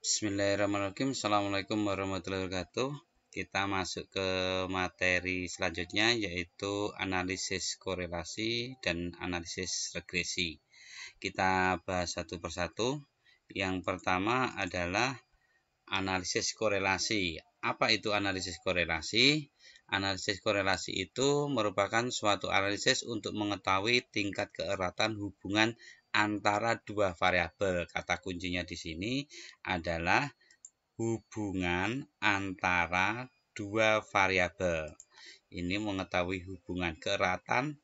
Bismillahirrahmanirrahim. Assalamualaikum warahmatullahi wabarakatuh. Kita masuk ke materi selanjutnya, yaitu analisis korelasi dan analisis regresi. Kita bahas satu persatu. Yang pertama adalah analisis korelasi. Apa itu analisis korelasi? Analisis korelasi itu merupakan suatu analisis untuk mengetahui tingkat keeratan hubungan antara dua variabel. Kata kuncinya di sini adalah hubungan antara dua variabel. Ini mengetahui hubungan keeratan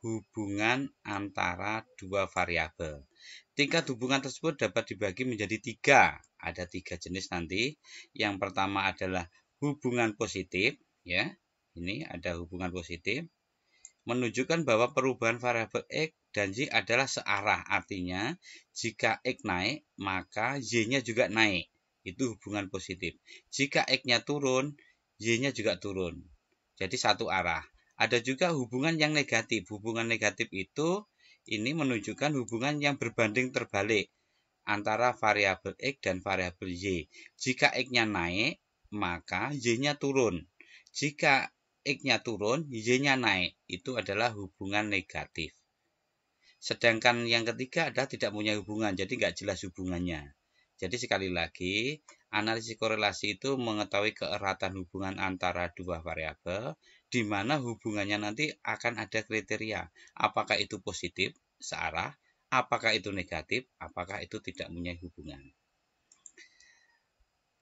hubungan antara dua variabel. Tingkat hubungan tersebut dapat dibagi menjadi tiga. Ada tiga jenis nanti. Yang pertama adalah hubungan positif, ya. Ini ada hubungan positif, menunjukkan bahwa perubahan variabel X dan Y adalah searah. Artinya, jika X naik, maka Y-nya juga naik. Itu hubungan positif. Jika X-nya turun, Y-nya juga turun. Jadi satu arah. Ada juga hubungan yang negatif. Hubungan negatif itu ini menunjukkan hubungan yang berbanding terbalik antara variabel X dan variabel Y. Jika X-nya naik, maka Y-nya turun. Jika X-nya turun, Y-nya naik. Itu adalah hubungan negatif. Sedangkan yang ketiga adalah tidak punya hubungan, jadi nggak jelas hubungannya. Jadi sekali lagi, analisis korelasi itu mengetahui keeratan hubungan antara dua variabel, di mana hubungannya nanti akan ada kriteria. Apakah itu positif, searah, apakah itu negatif, apakah itu tidak punya hubungan.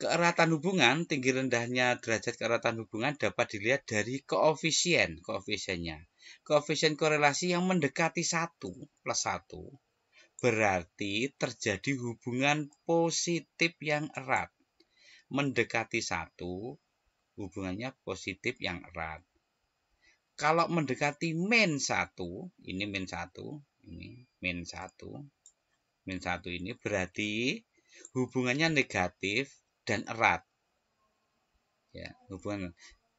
Keeratan hubungan, tinggi rendahnya derajat keeratan hubungan dapat dilihat dari koefisiennya. Koefisien korelasi yang mendekati 1 plus 1 berarti terjadi hubungan positif yang erat. Mendekati 1 hubungannya positif yang erat. Kalau mendekati min 1, ini min 1, ini min 1. Min 1 ini berarti hubungannya negatif dan erat. Ya, hubungan.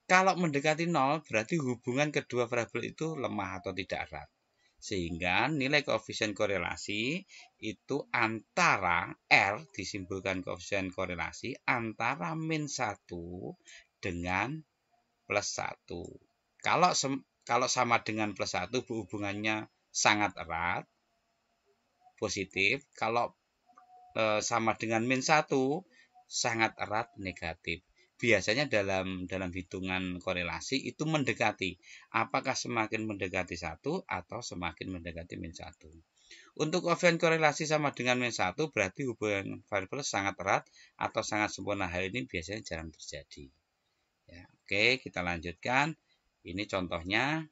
Kalau mendekati 0 berarti hubungan kedua variabel itu lemah atau tidak erat. Sehingga nilai koefisien korelasi itu antara R, disimbolkan koefisien korelasi antara min 1 dengan plus 1. Kalau sama dengan plus 1 hubungannya sangat erat, positif. Kalau sama dengan min 1 sangat erat, negatif. Biasanya dalam hitungan korelasi itu mendekati. Apakah semakin mendekati 1 atau semakin mendekati min 1. Untuk koefisien korelasi sama dengan min 1 berarti hubungan variabel sangat erat atau sangat sempurna. Hal ini biasanya jarang terjadi. Ya, oke, kita lanjutkan. Ini contohnya.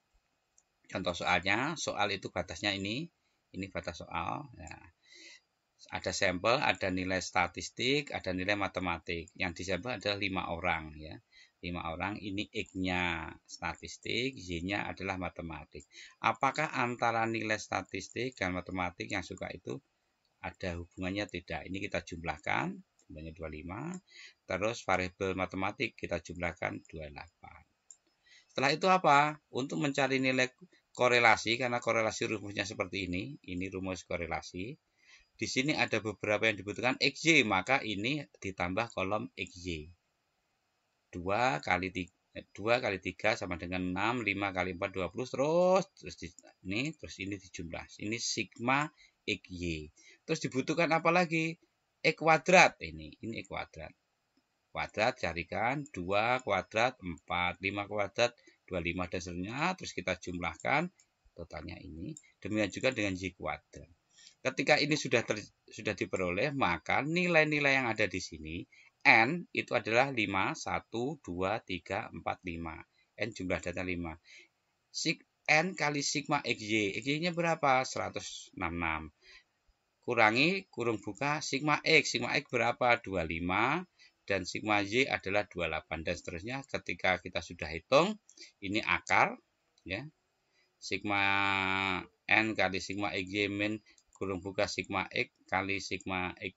Contoh soalnya. Soal itu batasnya ini. Ini batas soal. Ya. Ada sampel, ada nilai statistik, ada nilai matematik. Yang disampel adalah 5 orang, ya. 5 orang, ini X-nya statistik, Y-nya adalah matematik. Apakah antara nilai statistik dan matematik yang suka itu ada hubungannya? Tidak. Ini kita jumlahkan, jumlahnya 25. Terus variabel matematik kita jumlahkan 28. Setelah itu apa? Untuk mencari nilai korelasi, karena korelasi rumusnya seperti ini rumus korelasi. Di sini ada beberapa yang dibutuhkan XY, maka ini ditambah kolom XY. 2 kali 3 sama dengan 6, 5 kali 4, 20, terus ini dijumlah. Ini sigma XY. Terus dibutuhkan apa lagi? X kuadrat. Ini X kuadrat. Kuadrat carikan 2 kuadrat 4, 5 kuadrat 25 dan seterusnya. Terus kita jumlahkan totalnya ini. Demikian juga dengan Y kuadrat. Ketika ini sudah diperoleh, maka nilai-nilai yang ada di sini, N itu adalah 5, 1, 2, 3, 4, 5. N jumlah data 5. N kali sigma XY. XY-nya berapa? 166. Kurangi, kurung buka, sigma X. Sigma X berapa? 25. Dan sigma Y adalah 28. Dan seterusnya ketika kita sudah hitung, ini akar. Ya. Sigma N kali sigma XY min kurung buka sigma X kali sigma X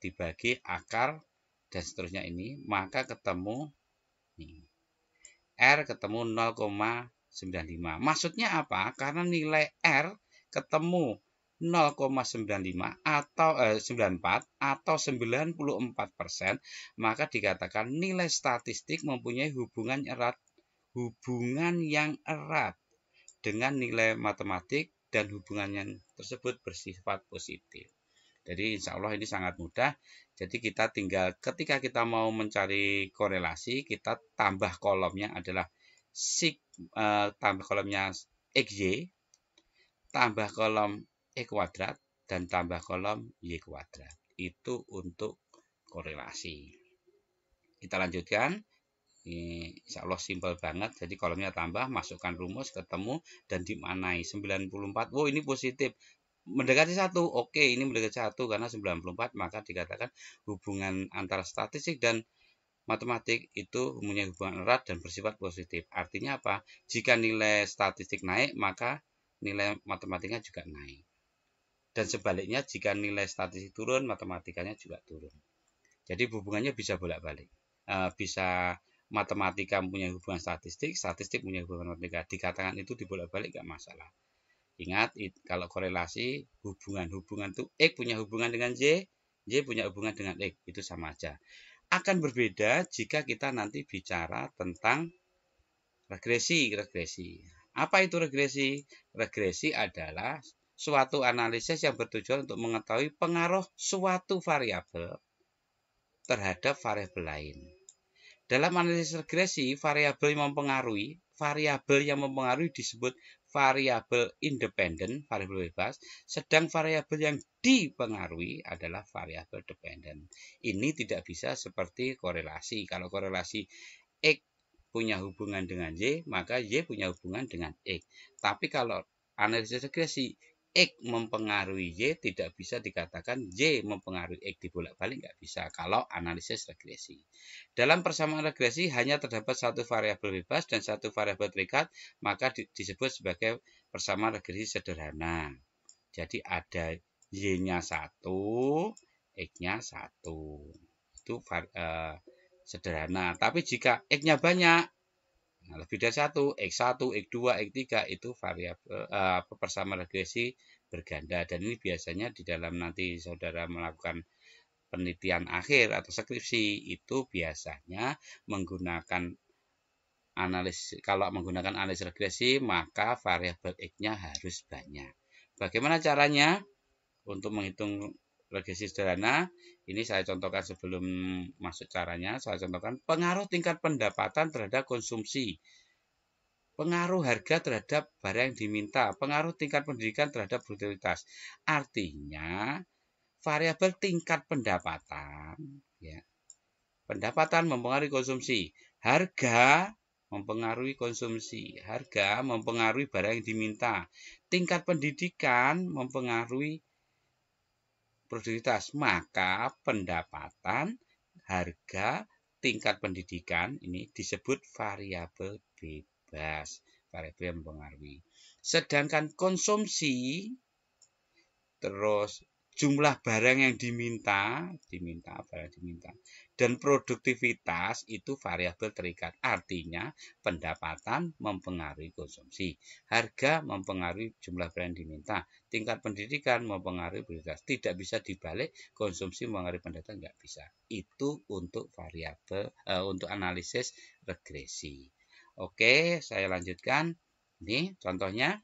dibagi akar dan seterusnya ini, maka ketemu nih, R ketemu 0,95. Maksudnya apa? Karena nilai R ketemu 0,95 atau 94 atau 94%, maka dikatakan nilai statistik mempunyai hubungan yang erat dengan nilai matematik dan hubungannya tersebut bersifat positif. Jadi insya Allah ini sangat mudah. Jadi kita tinggal ketika kita mau mencari korelasi, kita tambah kolomnya adalah tambah kolomnya XY, tambah kolom E kuadrat, dan tambah kolom Y kuadrat. Itu untuk korelasi. Kita lanjutkan. Ini insya Allah simpel banget. Jadi kolomnya tambah, masukkan rumus, ketemu, dan dimaknai 94. Oh ini positif. Mendekati 1. Oke, ini mendekati 1 karena 94, maka dikatakan hubungan antara statistik dan matematik itu mempunyai hubungan erat dan bersifat positif. Artinya apa? Jika nilai statistik naik, maka nilai matematikanya juga naik. Dan sebaliknya, jika nilai statistik turun, matematikanya juga turun. Jadi hubungannya bisa bolak-balik. Bisa matematika punya hubungan statistik, statistik punya hubungan matematika. Dikatakan itu dibolak-balik gak masalah. Ingat, kalau korelasi hubungan itu X punya hubungan dengan Y punya hubungan dengan X, itu sama aja. Akan berbeda jika kita nanti bicara tentang regresi. Apa itu regresi? Regresi adalah suatu analisis yang bertujuan untuk mengetahui pengaruh suatu variabel terhadap variabel lain. Dalam analisis regresi, variabel yang mempengaruhi disebut variabel independen, variabel bebas, sedang variabel yang dipengaruhi adalah variabel dependen. Ini tidak bisa seperti korelasi. Kalau korelasi X punya hubungan dengan Y, maka Y punya hubungan dengan X. Tapi kalau analisis regresi, X mempengaruhi Y, tidak bisa dikatakan Y mempengaruhi X, dibolak-balik nggak bisa kalau analisis regresi. Dalam persamaan regresi hanya terdapat satu variabel bebas dan satu variabel terikat, maka disebut sebagai persamaan regresi sederhana. Jadi ada Y-nya 1, X-nya 1. Itu sederhana. Tapi jika X-nya banyak, lebih dari 1, X1, X2, X3 itu variabel persamaan regresi berganda. Dan ini biasanya di dalam nanti saudara melakukan penelitian akhir atau skripsi itu biasanya menggunakan kalau menggunakan analisis regresi maka variabel X-nya harus banyak. Bagaimana caranya untuk menghitung regresi sederhana? Ini saya contohkan sebelum masuk caranya. Saya contohkan pengaruh tingkat pendapatan terhadap konsumsi, pengaruh harga terhadap barang yang diminta, pengaruh tingkat pendidikan terhadap produktivitas. Artinya variabel tingkat pendapatan, ya, pendapatan mempengaruhi konsumsi, harga mempengaruhi konsumsi, harga mempengaruhi barang yang diminta, tingkat pendidikan mempengaruhi produktivitas. Maka pendapatan, harga, tingkat pendidikan ini disebut variabel bebas, variabel yang mempengaruhi. Sedangkan konsumsi, terus jumlah barang yang diminta, dan produktivitas itu variabel terikat. Artinya pendapatan mempengaruhi konsumsi, harga mempengaruhi jumlah barang yang diminta, tingkat pendidikan mempengaruhi produktivitas. Tidak bisa dibalik, konsumsi mempengaruhi pendapatan, nggak bisa. Itu untuk variabel untuk analisis regresi. Oke, saya lanjutkan. Ini contohnya.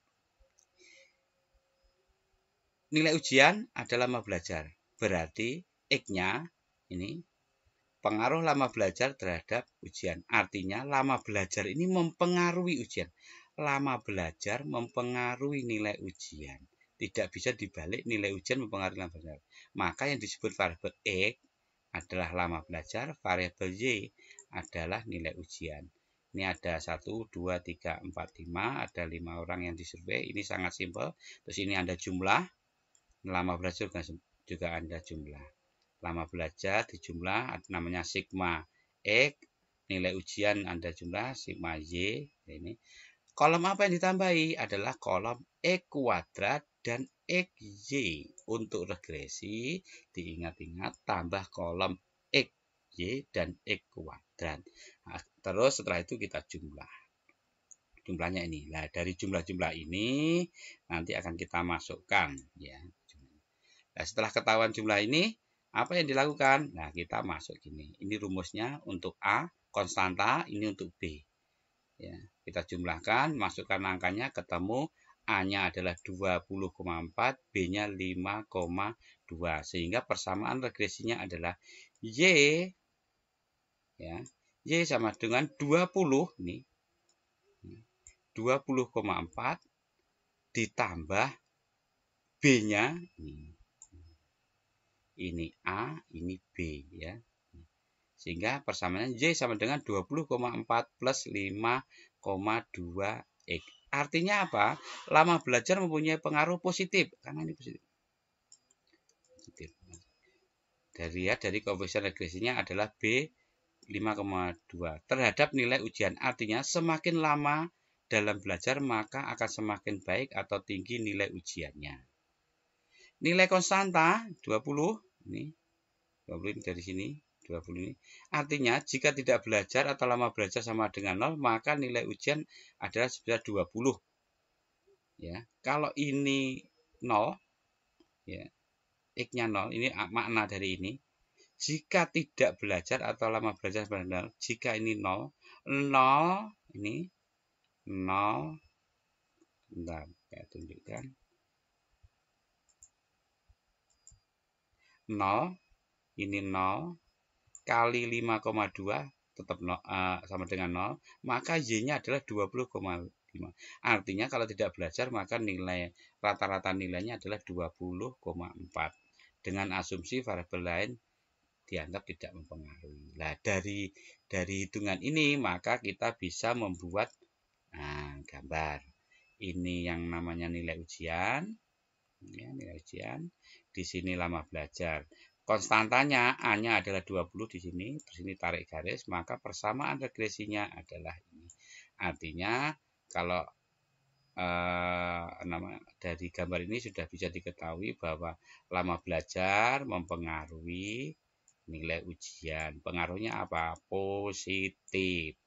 Nilai ujian adalah lama belajar. Berarti X-nya ini pengaruh lama belajar terhadap ujian. Artinya lama belajar ini mempengaruhi ujian. Lama belajar mempengaruhi nilai ujian. Tidak bisa dibalik, nilai ujian mempengaruhi lama belajar. Maka yang disebut variabel X adalah lama belajar, variabel Y adalah nilai ujian. Ini ada 1, 2, 3, 4, 5. Ada 5 orang yang disurvei. Ini sangat simpel. Terus ini ada jumlah. Lama belajar juga ada jumlah. Lama belajar dijumlah namanya sigma X, nilai ujian ada jumlah sigma Y. Ini kolom apa yang ditambahi adalah kolom X kuadrat dan XY. Untuk regresi diingat-ingat tambah kolom X, Y dan X kuadrat. Nah, terus setelah itu kita jumlah. jumlahnya ini. Nah, dari jumlah-jumlah ini nanti akan kita masukkan ya. Nah, setelah ketahuan jumlah ini, apa yang dilakukan? Nah, kita masuk gini. Ini rumusnya untuk A, konstanta, ini untuk B. Ya, kita jumlahkan, masukkan angkanya, ketemu A-nya adalah 20,4, B-nya 5,2. Sehingga persamaan regresinya adalah Y, ya, Y sama dengan 20 nih. 20,4 ditambah B-nya ini A, ini B ya. Sehingga persamaannya Y sama dengan 20,4 plus 5,2 X. Artinya apa? Lama belajar mempunyai pengaruh positif karena ini positif. Dari koefisien regresinya adalah B 5,2 terhadap nilai ujian. Artinya semakin lama dalam belajar maka akan semakin baik atau tinggi nilai ujiannya. Nilai konstanta 20 ini 20 ini dari sini 20 ini. Artinya jika tidak belajar atau lama belajar sama dengan 0 maka nilai ujian adalah sebesar 20. Ya, kalau ini 0 ya, X-nya 0, ini makna dari ini. Jika tidak belajar atau lama belajar sama dengan 0, jika ini 0, 0 ini 0, bentar, saya tunjukkan. 0, ini 0, kali 5,2, tetap 0, sama dengan 0, maka Y-nya adalah 20,5. Artinya kalau tidak belajar, maka nilai rata-rata nilainya adalah 20,4. Dengan asumsi variabel lain dianggap tidak mempengaruhi. Nah, dari hitungan ini, maka kita bisa membuat gambar. Ini yang namanya nilai ujian. Ya, nilai ujian. Di sini lama belajar. Konstantanya A-nya adalah 20 di sini. Terus ini tarik garis, maka persamaan regresinya adalah ini. Artinya kalau dari gambar ini sudah bisa diketahui bahwa lama belajar mempengaruhi nilai ujian. Pengaruhnya apa? Positif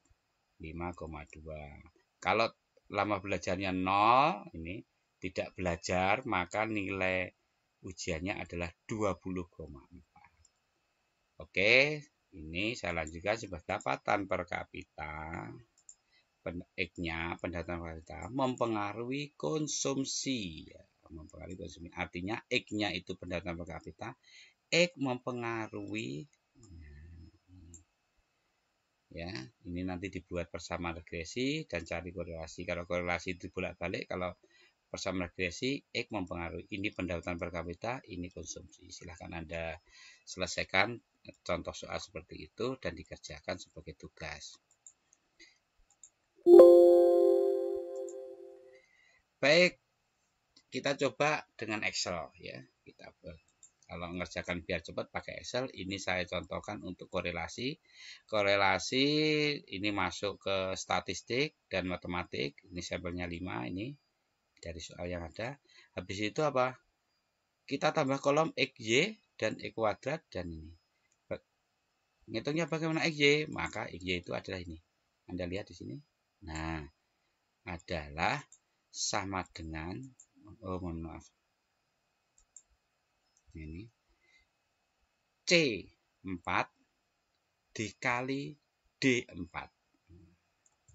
5,2. Kalau lama belajarnya 0, ini tidak belajar, maka nilai ujiannya adalah 20,4. Oke, ini saya lanjutkan sebagai pendapatan per kapita. X-nya pendapatan per kapita mempengaruhi konsumsi. Ya, mempengaruhi konsumsi. Artinya X-nya itu pendapatan per kapita. X mempengaruhi, ya, ini nanti dibuat persamaan regresi dan cari korelasi. Kalau korelasi itu bolak-balik, kalau persamaan regresi X mempengaruhi ini pendapatan per kapita, ini konsumsi. Silahkan Anda selesaikan contoh soal seperti itu dan dikerjakan sebagai tugas. Baik, kita coba dengan Excel ya. Kalau mengerjakan biar cepat pakai Excel, ini saya contohkan untuk korelasi. Korelasi ini masuk ke statistik dan matematik. Ini sampelnya 5 ini dari soal yang ada. Habis itu apa? Kita tambah kolom XY dan X kuadrat dan ini. Ngitungnya bagaimana XY? Maka XY itu adalah ini. Anda lihat di sini. Nah, adalah sama dengan, mohon maaf. Ini C4 dikali D4.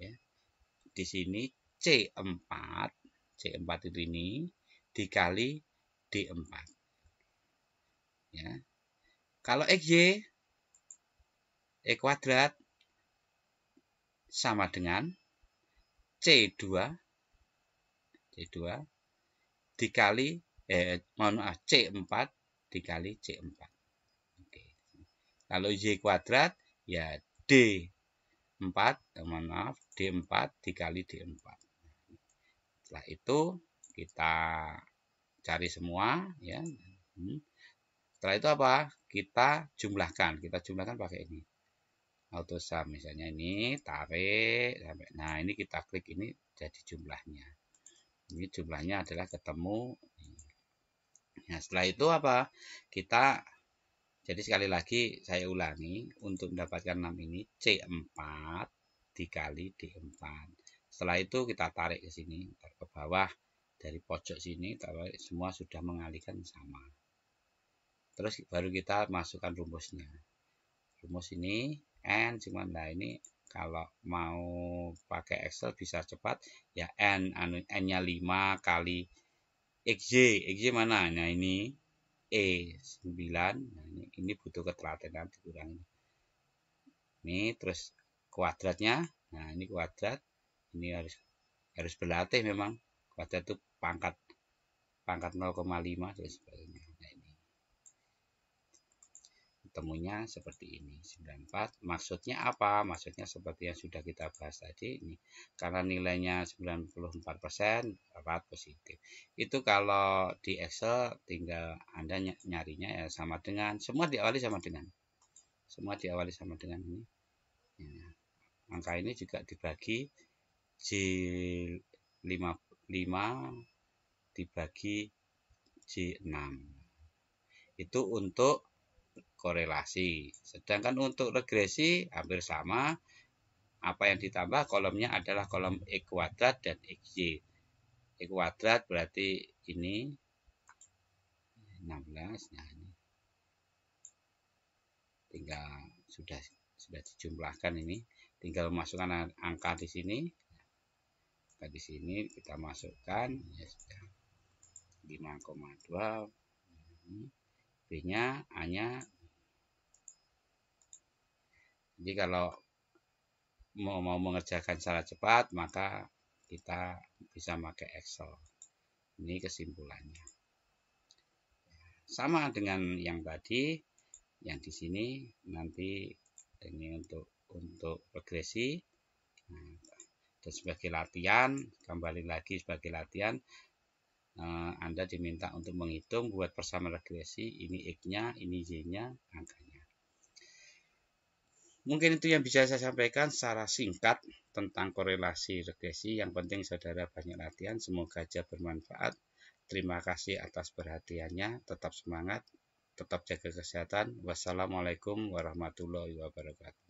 Ya. Di sini C4 itu ini dikali D4. Ya. Kalau XY X kuadrat sama dengan C2 dikali C4 dikali C4. Oke. Kalau Y kuadrat ya D4, D4 dikali D4. Setelah itu kita cari semua ya. Setelah itu apa? Kita jumlahkan pakai ini. Autosum misalnya ini tarik sampai. Nah, ini kita klik ini jadi jumlahnya. Ini jumlahnya adalah ketemu. Nah, setelah itu apa? Jadi sekali lagi saya ulangi, untuk mendapatkan 6 ini C4 dikali D4 Setelah itu kita tarik ke sini, ke bawah dari pojok sini, tarik semua sudah mengalihkan sama. Terus baru kita masukkan rumusnya. Rumus ini N cuman, nah ini kalau mau pakai Excel bisa cepat ya, N-nya 5 kali XY mana? Nah ini E 9. Nah, ini butuh ketelatenan dikurangi. Ini terus kuadratnya. Nah, ini kuadrat. Ini harus berlatih memang. Kuadrat itu pangkat 0,5 dan sebagainya. Nah, ini ketemunya seperti ini 94. Maksudnya apa? Maksudnya seperti yang sudah kita bahas tadi ini. Karena nilainya 94%, rapat positif. Itu kalau di Excel tinggal Anda nyarinya ya sama dengan, semua diawali sama dengan. Semua diawali sama dengan ini. Ya. Angka ini juga dibagi J5 dibagi J6. Itu untuk korelasi. Sedangkan untuk regresi hampir sama. Apa yang ditambah kolomnya adalah kolom X kuadrat dan XY. X kuadrat berarti ini 16. Nah, ini tinggal sudah dijumlahkan ini. Tinggal masukkan angka di sini. Di sini kita masukkan ya sudah 5,2. B-nya A-nya. Jadi kalau mau mengerjakan secara cepat maka kita bisa pakai Excel. Ini kesimpulannya. Sama dengan yang tadi, yang di sini nanti ini untuk regresi. Nah, dan sebagai latihan, kembali lagi sebagai latihan, Anda diminta untuk menghitung buat persamaan regresi, ini X-nya, ini Y-nya, angkanya. Mungkin itu yang bisa saya sampaikan secara singkat tentang korelasi regresi. Yang penting saudara banyak latihan, semoga aja bermanfaat. Terima kasih atas perhatiannya, tetap semangat, tetap jaga kesehatan. Wassalamualaikum warahmatullahi wabarakatuh.